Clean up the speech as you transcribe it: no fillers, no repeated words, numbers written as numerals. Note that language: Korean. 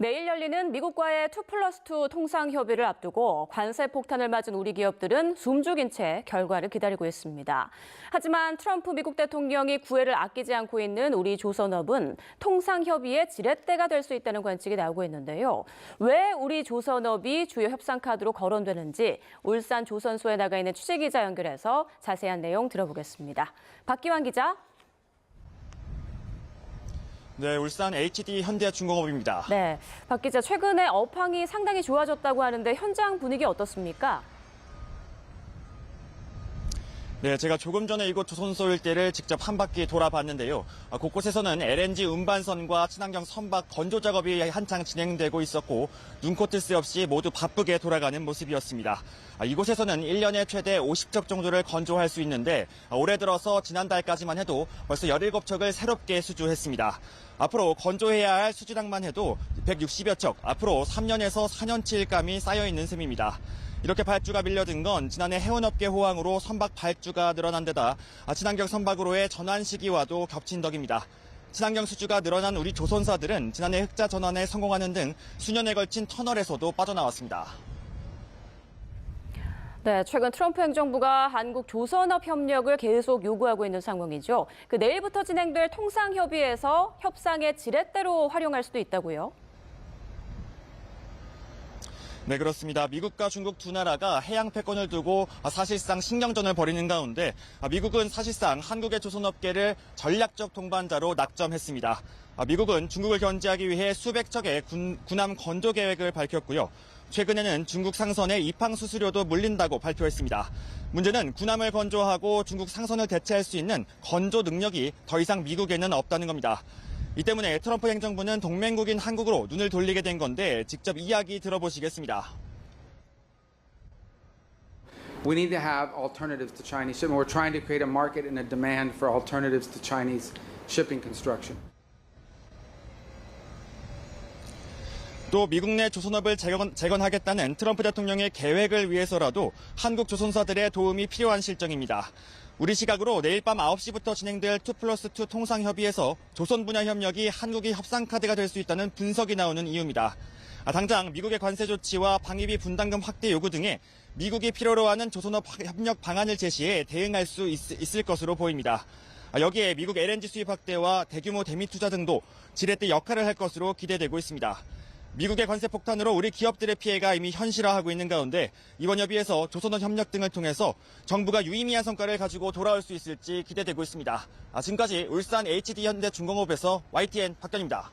내일 열리는 미국과의 2+2 통상 협의를 앞두고 관세 폭탄을 맞은 우리 기업들은 숨죽인 채 결과를 기다리고 있습니다. 하지만 트럼프 미국 대통령이 구애를 아끼지 않고 있는 우리 조선업은 통상 협의의 지렛대가 될 수 있다는 관측이 나오고 있는데요. 왜 우리 조선업이 주요 협상 카드로 거론되는지 울산 조선소에 나가 있는 취재기자 연결해서 자세한 내용 들어보겠습니다. 박기환 기자. 네, 울산 HD 현대중공업입니다. 네, 박 기자, 최근에 업황이 상당히 좋아졌다고 하는데 현장 분위기 어떻습니까? 네, 제가 조금 전에 이곳 조선소 일대를 직접 한 바퀴 돌아봤는데요. 곳곳에서는 LNG 운반선과 친환경 선박 건조 작업이 한창 진행되고 있었고 눈코 뜰 새 없이 모두 바쁘게 돌아가는 모습이었습니다. 이곳에서는 1년에 최대 50척 정도를 건조할 수 있는데 올해 들어서 지난달까지만 해도 벌써 17척을 새롭게 수주했습니다. 앞으로 건조해야 할 수주량만 해도 160여 척, 앞으로 3년에서 4년치 일감이 쌓여있는 셈입니다. 이렇게 발주가 밀려든 건 지난해 해운업계 호황으로 선박 발주가 늘어난 데다 친환경 선박으로의 전환 시기와도 겹친 덕입니다. 친환경 수주가 늘어난 우리 조선사들은 지난해 흑자 전환에 성공하는 등 수년에 걸친 터널에서도 빠져나왔습니다. 네, 최근 트럼프 행정부가 한국 조선업 협력을 계속 요구하고 있는 상황이죠. 내일부터 진행될 통상협의에서 협상의 지렛대로 활용할 수도 있다고요? 네, 그렇습니다. 미국과 중국 두 나라가 해양 패권을 두고 사실상 신경전을 벌이는 가운데 미국은 사실상 한국의 조선업계를 전략적 동반자로 낙점했습니다. 미국은 중국을 견제하기 위해 수백 척의 군함 건조 계획을 밝혔고요. 최근에는 중국 상선의 입항 수수료도 물린다고 발표했습니다. 문제는 군함을 건조하고 중국 상선을 대체할 수 있는 건조 능력이 더 이상 미국에는 없다는 겁니다. 이 때문에 트럼프 행정부는 동맹국인 한국으로 눈을 돌리게 된 건데 직접 이야기 들어보시겠습니다. We need to have alternatives to Chinese shipping. We're trying to create a market and a demand for alternatives to Chinese shipping construction. 또 미국 내 조선업을 재건하겠다는 트럼프 대통령의 계획을 위해서라도 한국 조선사들의 도움이 필요한 실정입니다. 우리 시각으로 내일 밤 9시부터 진행될 2+2 통상협의에서 조선 분야 협력이 한국의 협상 카드가 될 수 있다는 분석이 나오는 이유입니다. 당장 미국의 관세 조치와 방위비 분담금 확대 요구 등에 미국이 필요로 하는 조선업 협력 방안을 제시해 대응할 수 있을 것으로 보입니다. 여기에 미국 LNG 수입 확대와 대규모 대미 투자 등도 지렛대 역할을 할 것으로 기대되고 있습니다. 미국의 관세 폭탄으로 우리 기업들의 피해가 이미 현실화하고 있는 가운데 이번 협의에서 조선업 협력 등을 통해서 정부가 유의미한 성과를 가지고 돌아올 수 있을지 기대되고 있습니다. 지금까지 울산 HD 현대중공업에서 YTN 박견입니다.